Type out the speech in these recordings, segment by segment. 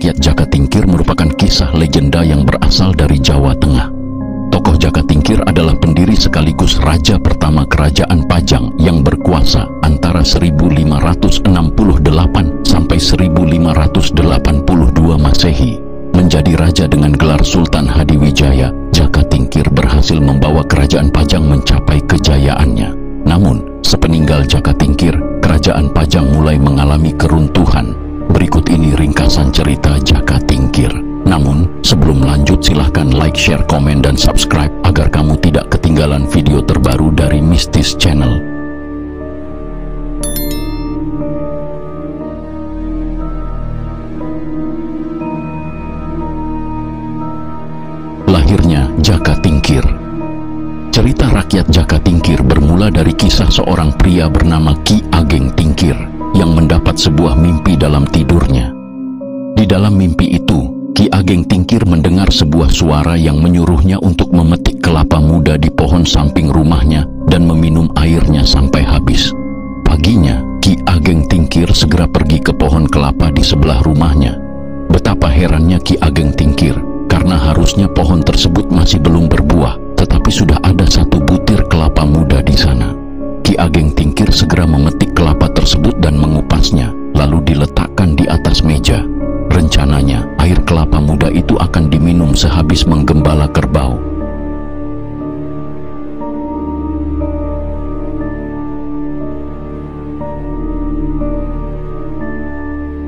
rakyat Jakatingkir merupakan kisah legenda yang berasal dari Jawa Tengah. Tokoh Jakatingkir adalah pendiri sekaligus raja pertama kerajaan Pajang yang berkuasa antara 1568 sampai 1582 Masehi. Menjadi raja dengan gelar Sultan Hadiwijaya, Jakatingkir berhasil membawa kerajaan Pajang mencapai kejayaannya. Namun, sepeninggal Jakatingkir, kerajaan Pajang mulai mengalami keruntuhan. Berikut ini ringkasan cerita Jakatingkir. Namun, sebelum lanjut silahkan like, share, komen, dan subscribe agar kamu tidak ketinggalan video terbaru dari Mistis Channel. Lahirnya Jakatingkir. Cerita rakyat Jakatingkir bermula dari kisah seorang pria bernama Ki Ageng Tingkir yang mendapat sebuah mimpi dalam tidurnya. Di dalam mimpi itu, Ki Ageng Tingkir mendengar sebuah suara yang menyuruhnya untuk memetik kelapa muda di pohon samping rumahnya dan meminum airnya sampai habis. Paginya, Ki Ageng Tingkir segera pergi ke pohon kelapa di sebelah rumahnya. Betapa herannya Ki Ageng Tingkir, karena harusnya pohon tersebut masih belum berbuah, tetapi sudah ada satu butir kelapa muda di sana. Ki Ageng Tingkir segera memetik kelapa tersebut dan mengupasnya, lalu diletakkan di atas meja. Rencananya, air kelapa muda itu akan diminum sehabis menggembala kerbau.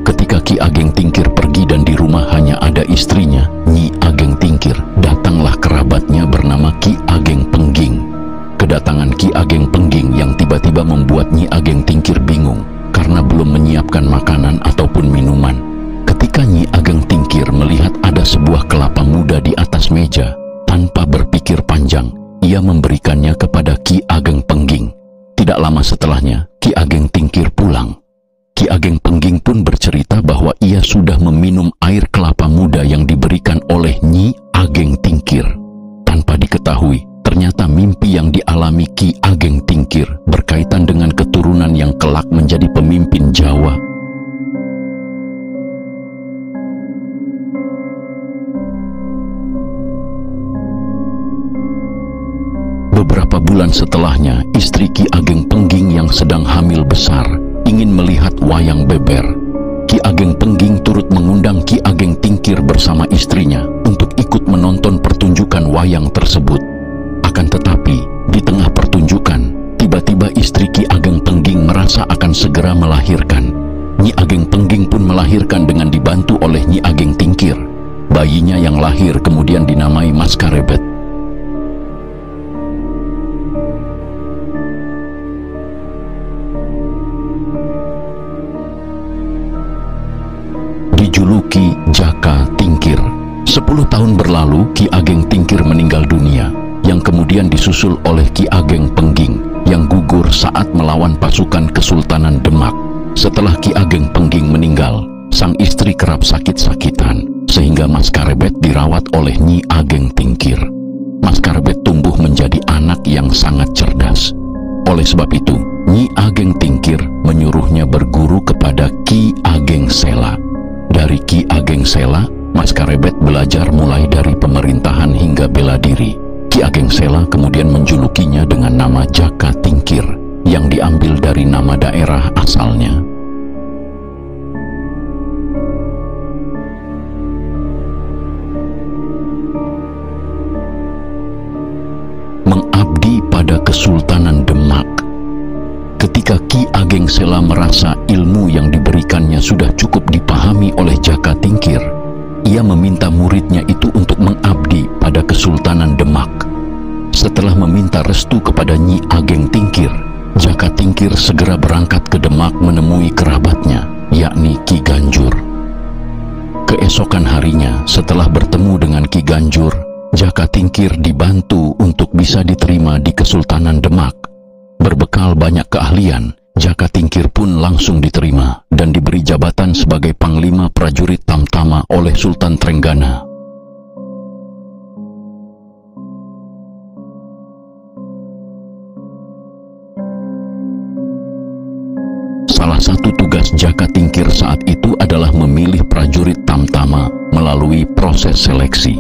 Ketika Ki Ageng Tingkir pergi dan di rumah hanya ada istrinya, Nyi Ageng Tingkir, datanglah kerabatnya bernama Ki Ageng Pengging. Kedatangan Ki Ageng Pengging yang tiba-tiba membuat Nyi Ageng Tingkir bingung karena belum menyiapkan makanan ataupun minuman. Ketika Nyi Ageng Tingkir melihat ada sebuah kelapa muda di atas meja, tanpa berpikir panjang, ia memberikannya kepada Ki Ageng Pengging. Tidak lama setelahnya, Ki Ageng Tingkir pulang. Ki Ageng Pengging pun bercerita bahwa ia sudah meminum air kelapa muda yang diberikan oleh Nyi Ageng Tingkir. Tanpa diketahui, ternyata mimpi yang dialami Ki Ageng Tingkir berkaitan dengan keturunan yang kelak menjadi pemimpin Jawa. Beberapa bulan setelahnya, istri Ki Ageng Pengging yang sedang hamil besar ingin melihat wayang beber. Ki Ageng Pengging turut mengundang Ki Ageng Tingkir bersama istrinya untuk ikut menonton pertunjukan wayang tersebut. Akan tetapi, di tengah pertunjukan, tiba-tiba istri Ki Ageng Pengging merasa akan segera melahirkan. Nyi Ageng Pengging pun melahirkan dengan dibantu oleh Nyi Ageng Tingkir. Bayinya yang lahir kemudian dinamai Maskarebet. Dijuluki Jakatingkir. 10 tahun berlalu, Ki Ageng Tingkir meninggal dunia, yang kemudian disusul oleh Ki Ageng Pengging yang gugur saat melawan pasukan Kesultanan Demak. Setelah Ki Ageng Pengging meninggal, sang istri kerap sakit-sakitan, sehingga Maskarebet dirawat oleh Nyi Ageng Tingkir. Maskarebet tumbuh menjadi anak yang sangat cerdas. Oleh sebab itu, Nyi Ageng Tingkir menyuruhnya berguru kepada Ki Ageng Sela. Dari Ki Ageng Sela, Maskarebet belajar mulai dari pemerintahan hingga bela diri. Ki Ageng Sela kemudian menjulukinya dengan nama Jakatingkir, yang diambil dari nama daerah asalnya. Mengabdi pada Kesultanan Demak. Ketika Ki Ageng Sela merasa ilmu yang diberikannya sudah cukup dipahami oleh Jakatingkir, ia meminta muridnya itu untuk mengabdi pada Kesultanan Demak. Setelah meminta restu kepada Nyi Ageng Tingkir, Jakatingkir segera berangkat ke Demak menemui kerabatnya, yakni Ki Ganjur. Keesokan harinya, setelah bertemu dengan Ki Ganjur, Jakatingkir dibantu untuk bisa diterima di Kesultanan Demak. Berbekal banyak keahlian, Jakatingkir pun langsung diterima dan diberi jabatan sebagai Panglima Prajurit Tamtama oleh Sultan Trenggana. Salah satu tugas tugas Jaka Tingkir saat itu adalah memilih prajurit tamtama melalui proses seleksi.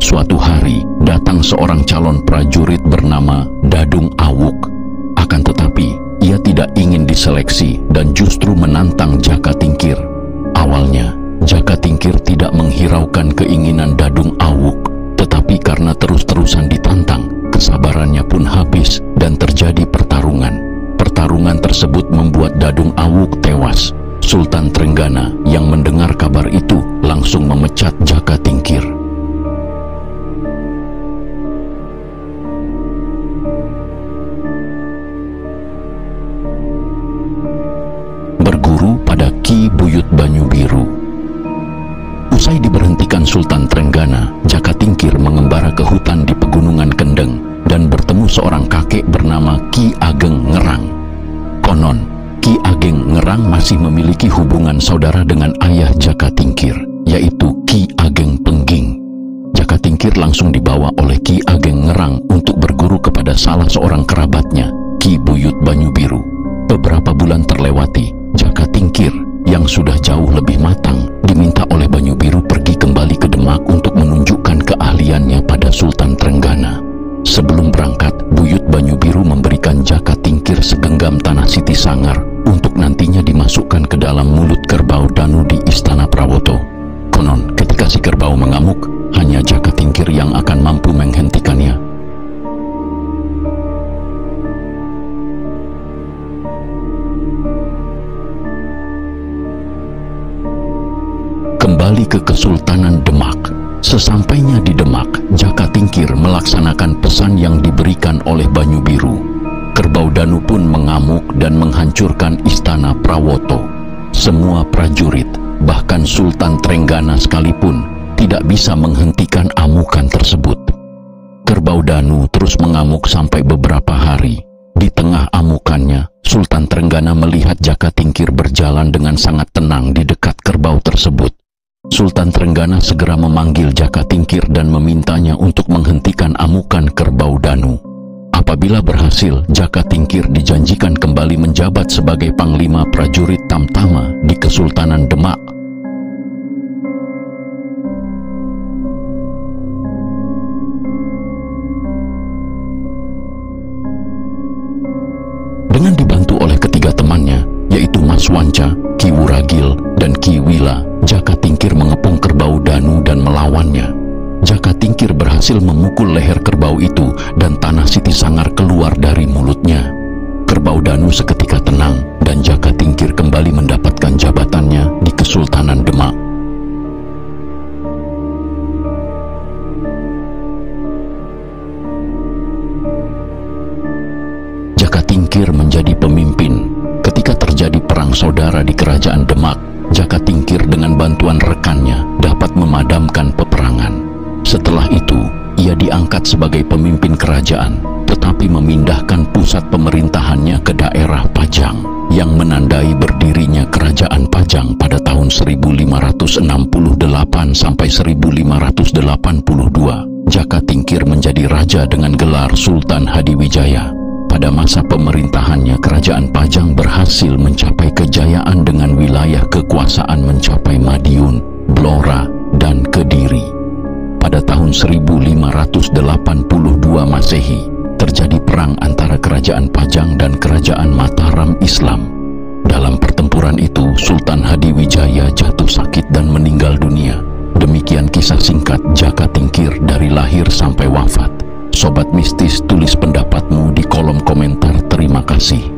Suatu hari, datang seorang calon prajurit bernama Dadung Awuk. Akan tetapi, ia tidak ingin diseleksi dan justru menantang Jaka Tingkir. Awalnya, Jaka Tingkir tidak menghiraukan keinginan Dadung Awuk, tetapi karena terus-terusan ditantang, kesabarannya pun habis dan terjadi pertarungan. Pertarungan tersebut membuat Dadung Awuk tewas. Sultan Trenggana yang mendengar kabar itu langsung memecat Jaka Tingkir. Berguru pada Ki Buyut Banyubiru. Usai diberhentikan Sultan Trenggana, Jaka Tingkir mengembara ke hutan di Pegunungan Kendeng dan bertemu seorang kakek bernama Ki Ageng Ngerang. Konon, Ki Ageng Ngerang masih memiliki hubungan saudara dengan ayah Jaka Tingkir, yaitu Ki Ageng Pengging. Jaka Tingkir langsung dibawa oleh Ki Ageng Ngerang untuk berguru kepada salah seorang kerabatnya, Ki Buyut Banyubiru. Beberapa bulan terlewati, Jaka Tingkir yang sudah jauh lebih matang diminta oleh Banyubiru pergi kembali ke Demak untuk menunjukkan keahliannya pada Sultan Trenggana. Sebelum berangkat, Buyut Banyubiru memberikan Jaka Tingkir segenggam tanah Siti Sangar untuk nantinya dimasukkan ke dalam mulut kerbau Danu di Istana Prawoto. Konon, ketika si kerbau mengamuk, hanya Jaka Tingkir yang akan mampu menghentikannya. Kembali ke Kesultanan Demak. Sesampainya di Demak, Jaka Tingkir melaksanakan pesan yang diberikan oleh Banyubiru. Kerbau Danu pun mengamuk dan menghancurkan Istana Prawoto. Semua prajurit, bahkan Sultan Trenggana sekalipun, tidak bisa menghentikan amukan tersebut. Kerbau Danu terus mengamuk sampai beberapa hari. Di tengah amukannya, Sultan Trenggana melihat Jaka Tingkir berjalan dengan sangat tenang di dekat kerbau tersebut. Sultan Trenggana segera memanggil Jaka Tingkir dan memintanya untuk menghentikan amukan kerbau Danu. Apabila berhasil, Jaka Tingkir dijanjikan kembali menjabat sebagai Panglima Prajurit Tamtama di Kesultanan Demak. Dengan dibantu oleh ketiga temannya, yaitu Mas Wanca, Ki Wuragil, dan Ki Wila, Jaka Tingkir mengepung kerbau Danu dan melawannya. Jaka Tingkir berhasil memukul leher kerbau itu dan tanah Siti Sangar keluar dari mulutnya. Kerbau Danu seketika tenang dan Jaka Tingkir kembali mendapatkan jabatannya di Kesultanan Demak. Jaka Tingkir menjadi pemimpin. Ketika terjadi perang saudara di Kerajaan Demak, Jaka Tingkir dengan bantuan rekannya dapat memadamkan peperangan. Setelah itu, ia diangkat sebagai pemimpin kerajaan, tetapi memindahkan pusat pemerintahannya ke daerah Pajang, yang menandai berdirinya Kerajaan Pajang pada tahun 1568 sampai 1582. Jaka Tingkir menjadi raja dengan gelar Sultan Hadiwijaya. Pada masa pemerintahannya, Kerajaan Pajang berhasil mencapai kejayaan dengan wilayah kekuasaan mencapai Madiun, Blora, dan Kediri. Pada tahun 1582 Masehi, terjadi perang antara Kerajaan Pajang dan Kerajaan Mataram Islam. Dalam pertempuran itu, Sultan Hadiwijaya jatuh sakit dan meninggal dunia. Demikian kisah singkat Jaka Tingkir dari lahir sampai wafat. Sobat Mistis, tulis pendapatmu di kolom komentar. Terima kasih.